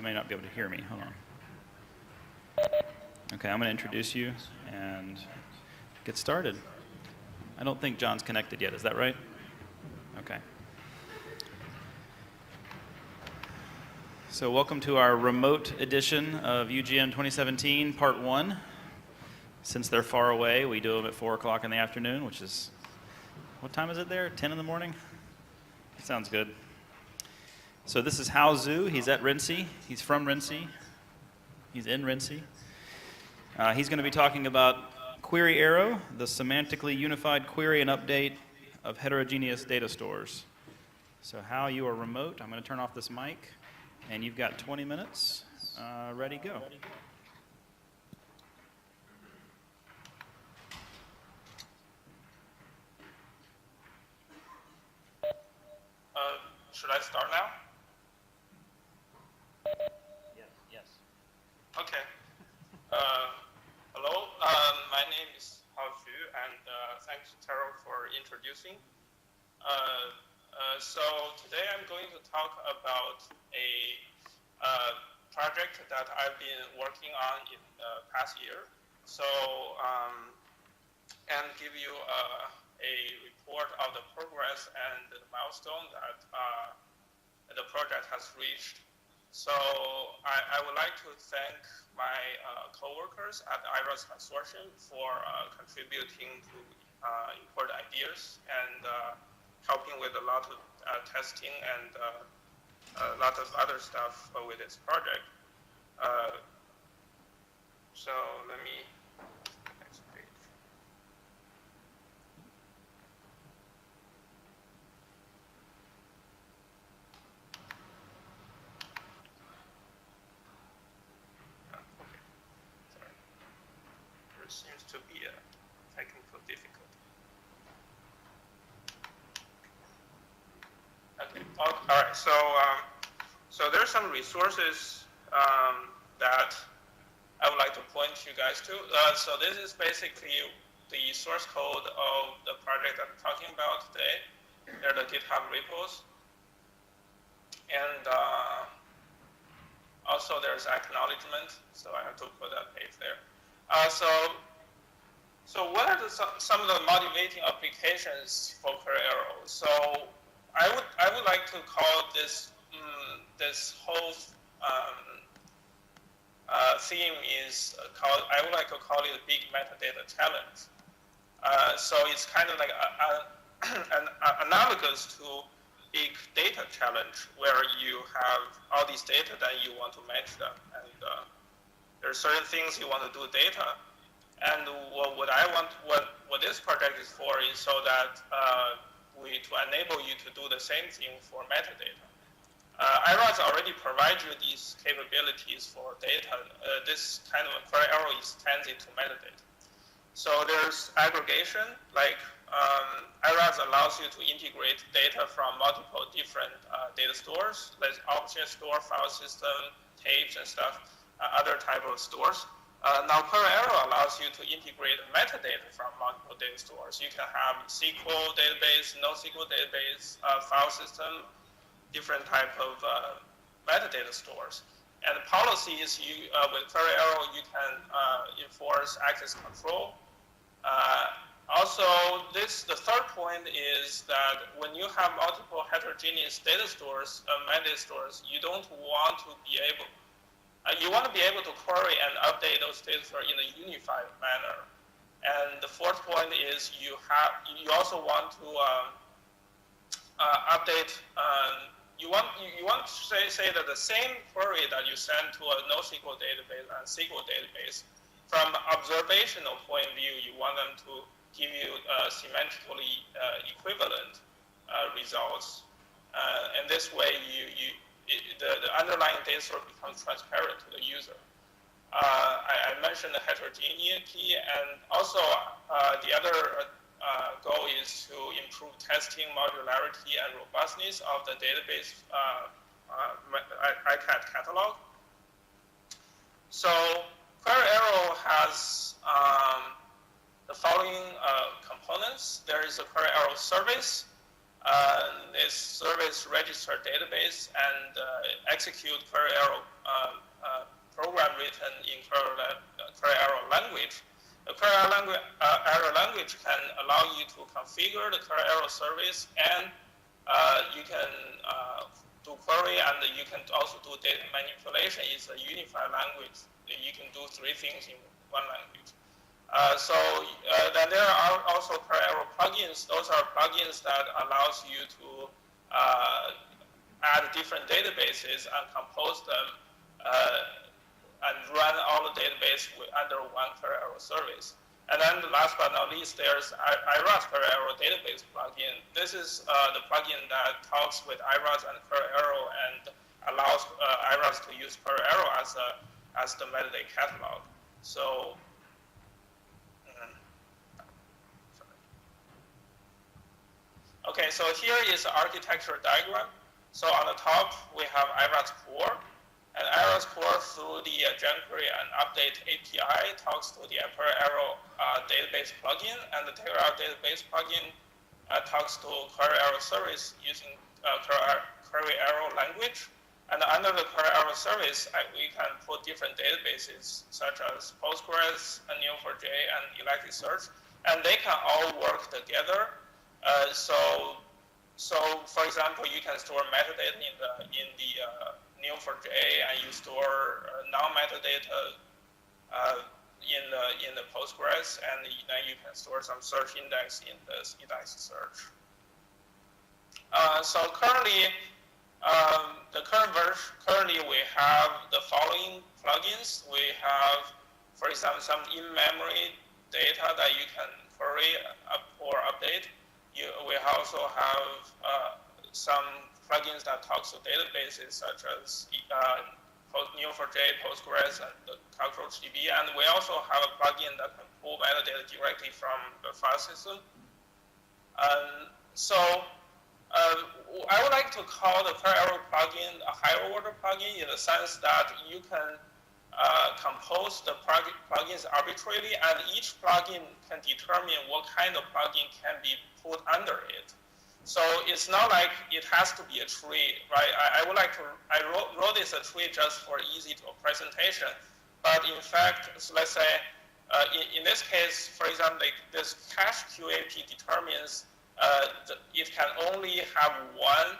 may not be able to hear me. Hold on. Okay, I'm going to introduce you and get started. I don't think John's connected yet. Is that right? Okay. So welcome to our remote edition of UGM 2017, Part 1. Since they're far away, we do them at 4 o'clock in the afternoon, which is, what time is it there? 10 in the morning? Sounds good. So this is Hao Xu. He's at RENCI. He's from RENCI. He's in RENCI. He's going to be talking about QueryArrow, the semantically unified query and update of heterogeneous data stores. So Hao, you are remote. I'm going to turn off this mic, and you've got 20 minutes. Ready, go. Should I start now? Yes. Okay. Hello, my name is Hao Xu, and thanks to Taro for introducing. So today I'm going to talk about a project that I've been working on in the past year. So, and give you a report of the progress and the milestone that the project has reached. So I would like to thank my coworkers at the iRODS consortium for contributing to important ideas and helping with a lot of testing and a lot of other stuff with this project. So let me, next page. Seems to be a technical difficulty. Okay. All right. So there's some resources that I would like to point you guys to. So this is basically the source code of the project that I'm talking about today. They're the GitHub repos, and also there's acknowledgement. So I have to put that page there. So what are some of the motivating applications for QueryArrow? So I would like to call this this whole theme is called, I would like to call it a big metadata challenge. So it's kind of like analogous to big data challenge, where you have all these data that you want to match them, and there are certain things you want to do with data. And what this project is for is so that to enable you to do the same thing for metadata. iRODS already provides you these capabilities for data. This kind of QueryArrow extends it to metadata. So there's aggregation, like iRODS allows you to integrate data from multiple different data stores, like object store, file system, tapes and stuff, other type of stores. Now QueryArrow allows you to integrate metadata from multiple data stores. You can have SQL database, NoSQL database, file system, different type of metadata stores. And the policy is with QueryArrow, you can enforce access control. Also, the third point is that when you have multiple heterogeneous data stores, metadata stores, you don't want to be able, you want to be able to query and update those data stores in a unified manner. And the fourth point is you also want to update. You want to say that the same query that you send to a NoSQL database and SQL database, from observational point of view, you want them to give you semantically equivalent results. And this way, the underlying data source becomes transparent to the user. I mentioned the heterogeneity, and also the other goal is to improve testing, modularity, and robustness of the database ICAT catalog. So QueryArrow has the following components. There is a QueryArrow service. this service register database and execute QueryArrow program written in QueryArrow language. The QueryArrow language can allow you to configure the QueryArrow service, and you can do query, and you can also do data manipulation. It's a unified language. You can do three things in one language. Then there are also QueryArrow plugins. Those are plugins that allows you to add different databases and compose them and run all the database under one QueryArrow service. And then last but not least, there's iRODS QueryArrow database plugin. This is the plugin that talks with iRODS and QueryArrow and allows iRODS to use QueryArrow as the metadata catalog. So, okay, so here is the architecture diagram. So on the top, we have iRODS core. And iRODS core through the jQuery and update API talks to the QueryArrow database plugin, and the QueryArrow database plugin talks to QueryArrow service using QueryArrow language. And under the QueryArrow service, we can put different databases such as Postgres, Neo4j, and Elasticsearch, and they can all work together. So for example, you can store metadata in the Neo4j, and you store non-metadata in the Postgres, and then you can store some search index in the Elasticsearch. So currently, currently we have the following plugins. We have, for example, some in-memory data that you can query or update. We also have some plugins that talks to databases such as Neo4j, Postgres, and the CockroachDB. And we also have a plugin that can pull metadata directly from the file system. I would like to call the QueryArrow plugin a higher order plugin in the sense that you can compose the plugins arbitrarily, and each plugin can determine what kind of plugin can be put under it. So it's not like it has to be a tree, right? I wrote this a tree just for easy presentation, but in fact, so let's say in this case, for example, like this cache QAP determines it can only have one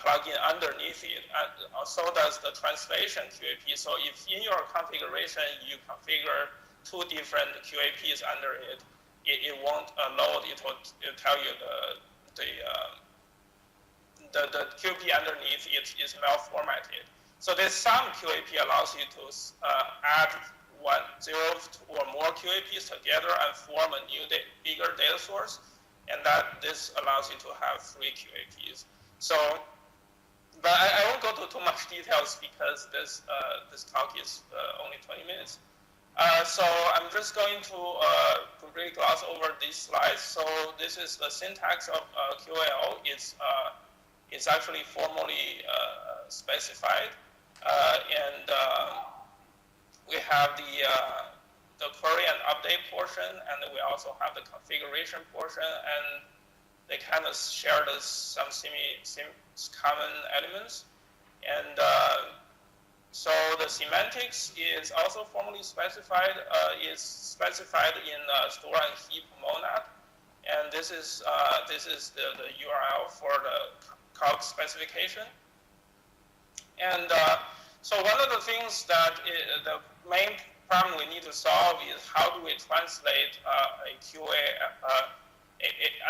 plugin underneath it, and so does the translation QAP. So if in your configuration you configure two different QAPs under it, it won't load. It'll tell you the QAP underneath it is malformatted. So this sum QAP allows you to add 0 or more QAPs together and form a new bigger data source, and this allows you to have 3 QAPs. So, but I won't go into too much details because this talk is only 20 minutes. So I'm just going to quickly gloss over these slides. So this is the syntax of QAL. It's actually formally specified, and we have the query and update portion, and we also have the configuration portion, and they kind of share some common elements. And so the semantics is also formally specified. It's specified in store and heap monad, and this is the URL for the calc specification. And so one of the things that the main problem we need to solve is how do we translate a QA,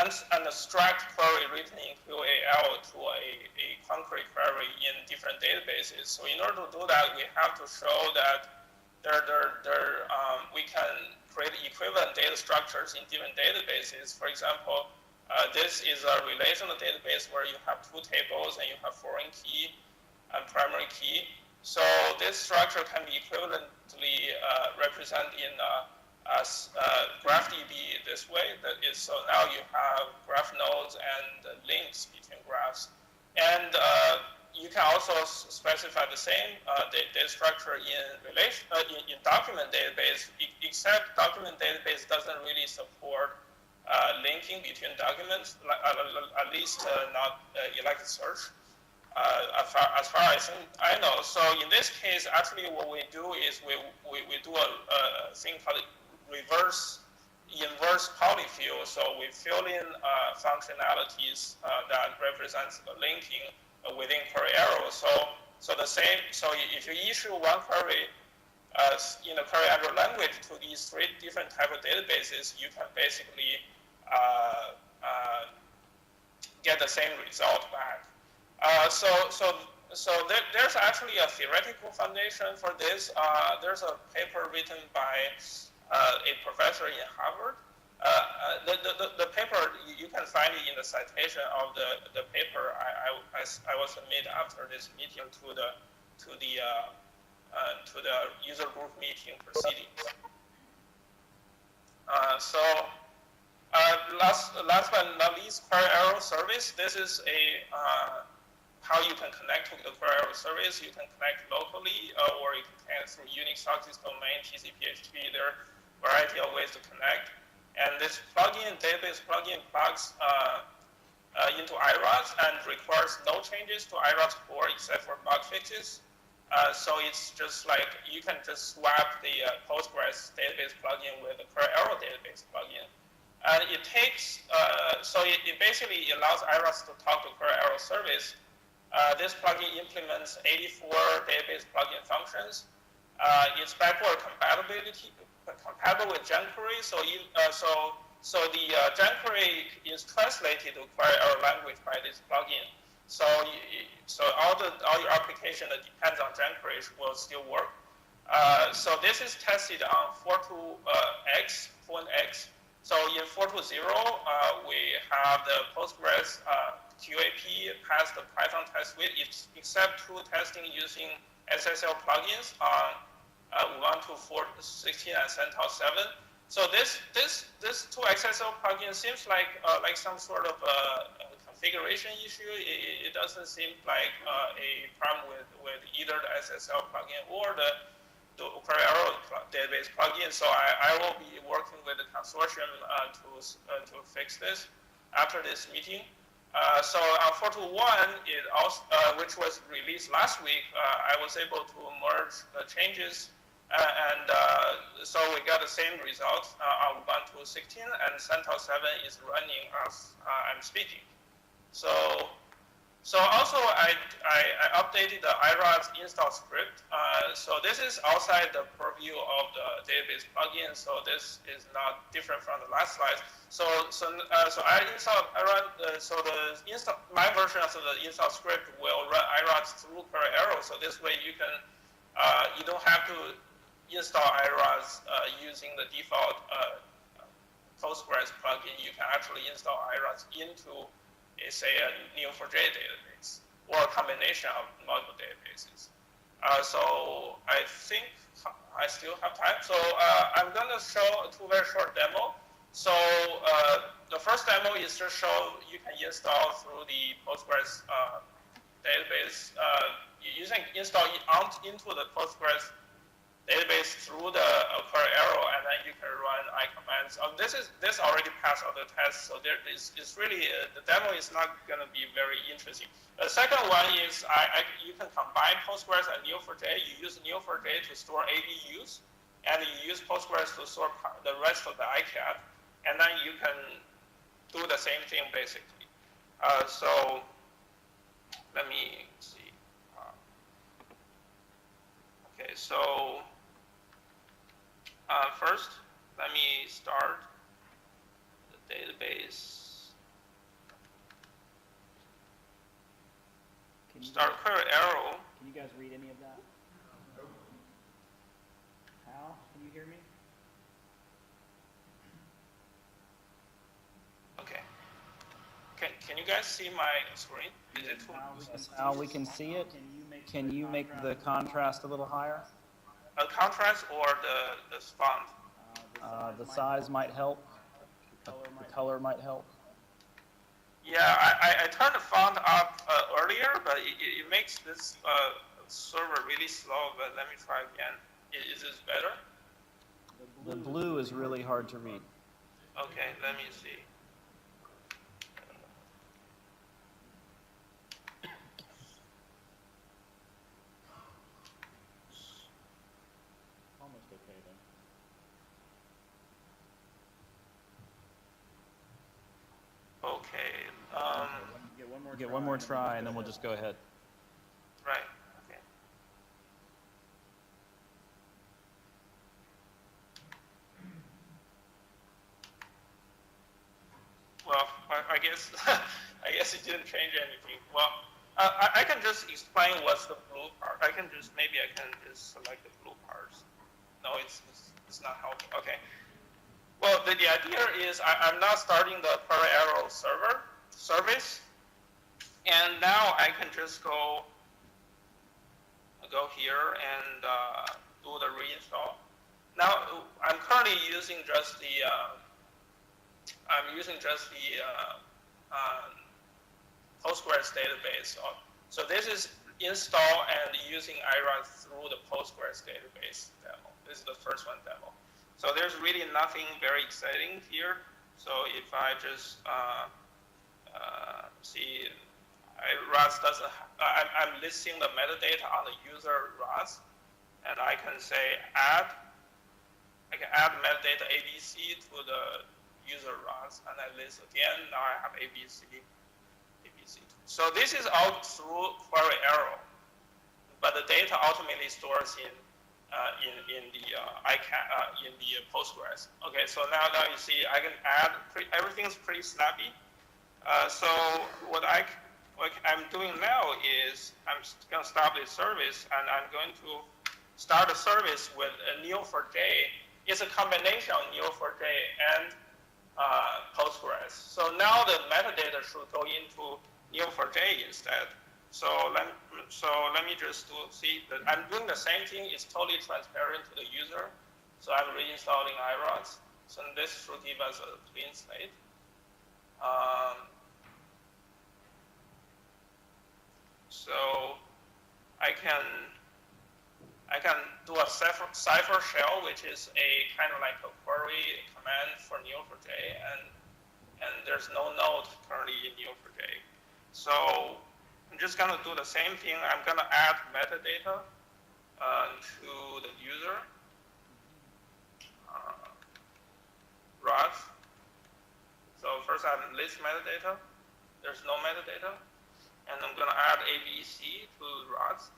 an abstract query written in QueryArrow to a concrete query in different databases. So in order to do that, we have to show that we can create equivalent data structures in different databases. For example, this is a relational database where you have two tables and you have foreign key and primary key. So this structure can be equivalently represented in GraphDB this way. So now you have graph nodes and links between graphs. And you can also specify the same data structure in document database, except document database doesn't really support linking between documents, at least not Elasticsearch. As far as I know. So in this case, actually what we do is we do a thing called inverse polyfill. So we fill in functionalities that represents the linking within QueryArrow. So the same. So if you issue one query in the QueryArrow language to these 3 different type of databases, you can basically get the same result back. So there's actually a theoretical foundation for this. There's a paper written by a professor in Harvard. The paper, you can find it in the citation of the paper I will submit after this meeting to the user group meeting proceedings. Last but not least, QueryArrow service. This is how you can connect to the QueryArrow service. You can connect locally, or you can connect through Unix socket domain, TCP/HP. There are a variety of ways to connect. And this plugin, database plugin, plugs into iRODS and requires no changes to iRODS core except for bug fixes. So it's just like you can just swap the Postgres database plugin with the QueryArrow database plugin. And it takes, so it basically allows iRODS to talk to QueryArrow service. This plugin implements 84 database plugin functions. It's backward compatible with jQuery. So the jQuery is translated to QueryArrow language by this plugin. So all your application that depends on jQuery will still work. So this is tested on 4.2x, 4.x. So in 4.2.0, we have the Postgres QAP pass the Python test suite, except 2 testing using SSL plugins on 1.2.4.16 and CentOS 7. So this 2 SSL plugin seems like some sort of configuration issue. It doesn't seem like a problem with either the SSL plugin or the QueryArrow database plugin. So I will be working with the consortium to fix this after this meeting. So on 4.2.1, which was released last week, I was able to merge the changes, and so we got the same results on 1.2.16, and CentOS 7 is running as I'm speaking. So also I updated the iRODS install script. So this is outside the purview of the database plugin. So this is not different from the last slide. So I installed iRODS. So my version of the install script will run iRODS through QueryArrow. So this way you can you don't have to install iRODS using the default Postgres plugin. You can actually install iRODS into say a Neo4j database or a combination of multiple databases. So I think I still have time. So I'm going to show 2 very short demo. So the first demo is to show you can install through the Postgres database. Install into the Postgres database through the QueryArrow, and then you can run commands. This already passed all the tests, so it's really the demo is not going to be very interesting. The second one is you can combine Postgres and Neo4j. You use Neo4j to store ADUs, and you use Postgres to store the rest of the ICAP, and then you can do the same thing basically. So let me see. Okay, so. First, let me start the database. Start QueryArrow. Can you guys read any of that? Hal, can you hear me? Okay. Can you guys see my screen? Is it too? Hal, we can see it. Can you make the contrast a little higher? A contrast or the font? The size might help. The color might help. Yeah, I turned the font up earlier, but it makes this server really slow. But let me try again. Is this better? The blue is really hard to read. Okay, let me see. Almost okay then. Okay. Get one more try, and then we'll just go ahead. Right. Okay. Well, I guess I guess it didn't change anything. Well, I can just explain what's the blue part. I can just select the blue parts. No, it's not helping. Okay. Well, the idea is I'm now starting the QueryArrow service, and now I can just go here and do the reinstall. Now I'm currently using just the Postgres database. So this is install and using iRODS through the Postgres database demo. This is the first one demo. So there's really nothing very exciting here. So if I just see, iRODS doesn't. I'm listing the metadata on the user RODS, and I can say add. I can add metadata ABC to the user RODS, and I list again. Now I have ABC. So this is all through QueryArrow, but the data ultimately stores in the Postgres. Okay, so now you see I can add everything's pretty snappy. So what I'm doing now is I'm going to start this service, and I'm going to start a service with a Neo4j. It's a combination of Neo4j and Postgres. So now the metadata should go into Neo4j instead. So let me just see that I'm doing the same thing. It's totally transparent to the user. So I'm reinstalling iRODS. So this should give us a clean slate. So I can do a cipher shell, which is a kind of like a query command for Neo4j, and there's no node currently in Neo4j. So I'm just going to do the same thing. I'm going to add metadata to the user RODS. So first I list metadata. There's no metadata. And I'm going to add ABC to RODS.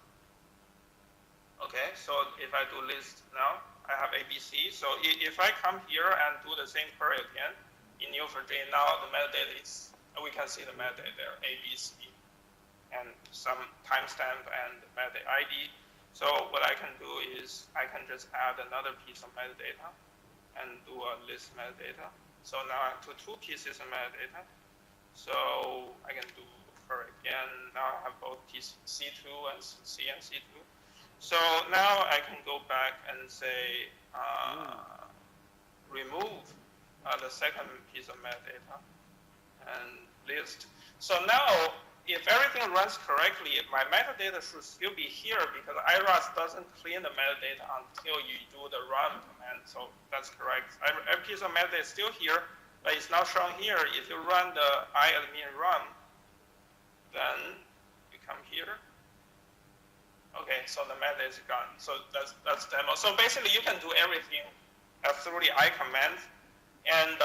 Okay, so if I do list now, I have ABC. So if I come here and do the same query again in Neo4j, now the metadata is, we can see the metadata there, ABC, and some timestamp and metadata ID. So what I can do is I can just add another piece of metadata and do a list metadata. So now I have two pieces of metadata. So I can do query again. Now I have both C2 and C2. So now I can go back and say remove the second piece of metadata and list. So now if everything runs correctly, my metadata should still be here because iRODS doesn't clean the metadata until you do the run command. So that's correct. Every piece of metadata is still here, but it's not shown here. If you run the iadmin run, then you come here. Okay, so the metadata is gone. So that's demo. So basically, you can do everything through the I command, and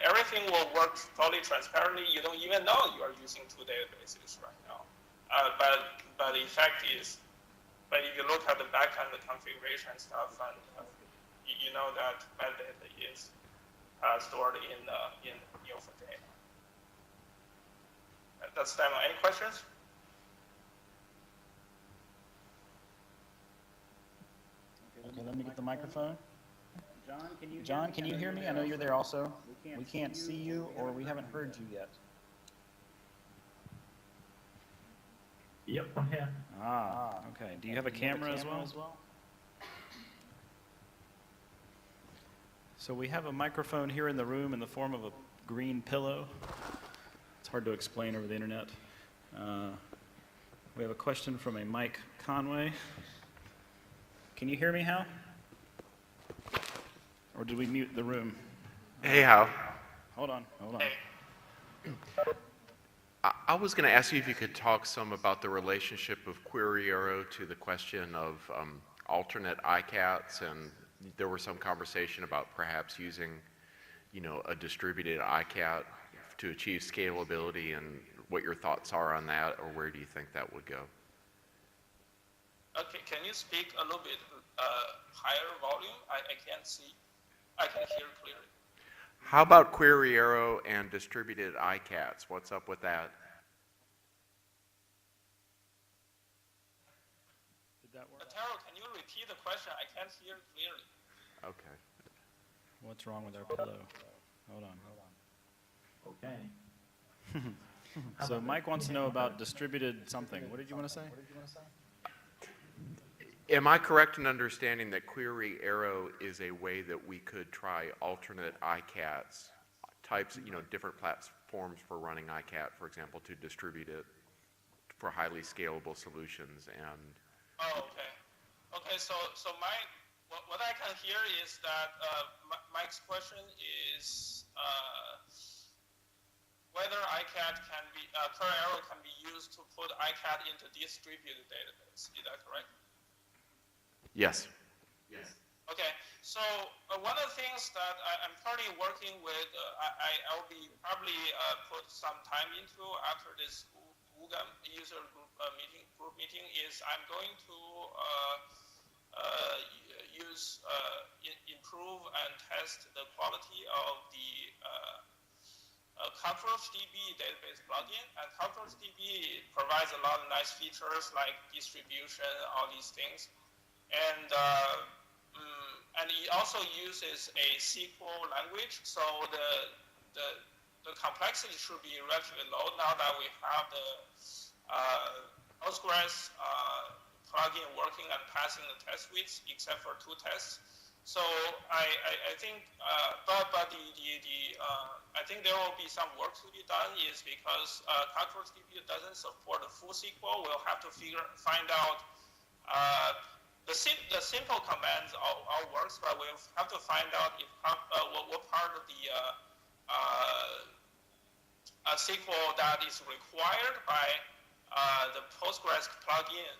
everything will work totally transparently. You don't even know you are using two databases right now. But the effect is, but if you look at the backend, the configuration stuff, and you know that metadata is stored in Neo4j. That's demo. Any questions? Okay, let me get the microphone. John, can you hear me? I know you're there also. We can't see you, or we haven't heard you yet. Yep, I'm here. Okay. Do you have a camera as well? So we have a microphone here in the room in the form of a green pillow. It's hard to explain over the internet. We have a question from a Mike Conway. Can you hear me, Hao? Or did we mute the room? Hey, Hao. Hold on, hold on. Hey, I was going to ask you if you could talk some about the relationship of QueryArrow to the question of alternate ICATs, and there was some conversation about perhaps using, a distributed ICAT to achieve scalability, and what your thoughts are on that, or where do you think that would go? okay, can you speak a little bit higher volume? I can't see. I can hear clearly. How about QueryArrow and distributed ICATs? What's up with that? Did that work? Taro, can you repeat the question? I can't hear clearly. Okay. What's wrong with our pillow? Hold on. Okay. So Mike wants to know about distributed something. What did you want to say? Am I correct in understanding that QueryArrow is a way that we could try alternate ICATs, types, different platforms for running ICAT, for example, to distribute it for highly scalable solutions? And Oh, okay. Okay, so what I can hear is that Mike's question is whether ICAT can be, QueryArrow can be used to put ICAT into distributed database. Is that correct? yes. Okay, so one of the things that I'm currently working with, I'll be probably put some time into after this UGM user group meeting is I'm going to improve and test the quality of the CockroachDB database plugin. And CockroachDB provides a lot of nice features like distribution, all these things. And it also uses a SQL language, so the complexity should be relatively low now that we have the Postgres plugin working and passing the test suites, except for 2 tests. So I think, but I think there will be some work to be done, is because CockroachDB doesn't support the full SQL. We'll have to find out. The simple commands all works, but we'll have to find out if what part of the SQL that is required by the Postgres plugin,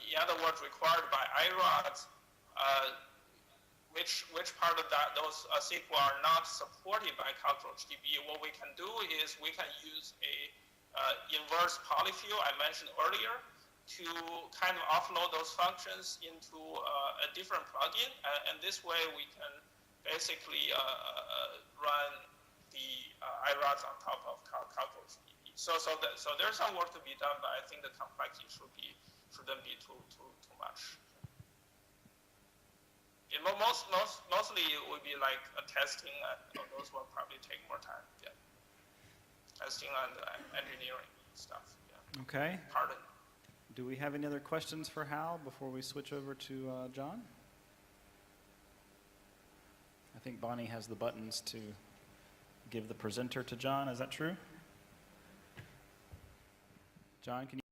in other words, required by iRODS, which part of those SQL are not supported by CockroachDB. What we can do is we can use a inverse polyfill I mentioned earlier, to kind of offload those functions into a different plugin, and this way we can basically run the iRODS on top of CockroachDB. So there's some work to be done, but I think the complexity shouldn't be too much. Mostly it would be like a testing, and those will probably take more time. Yeah, testing and engineering stuff. Yeah. Okay. Pardon. Do we have any other questions for Hal before we switch over to John? I think Bonnie has the buttons to give the presenter to John. Is that true? John, can you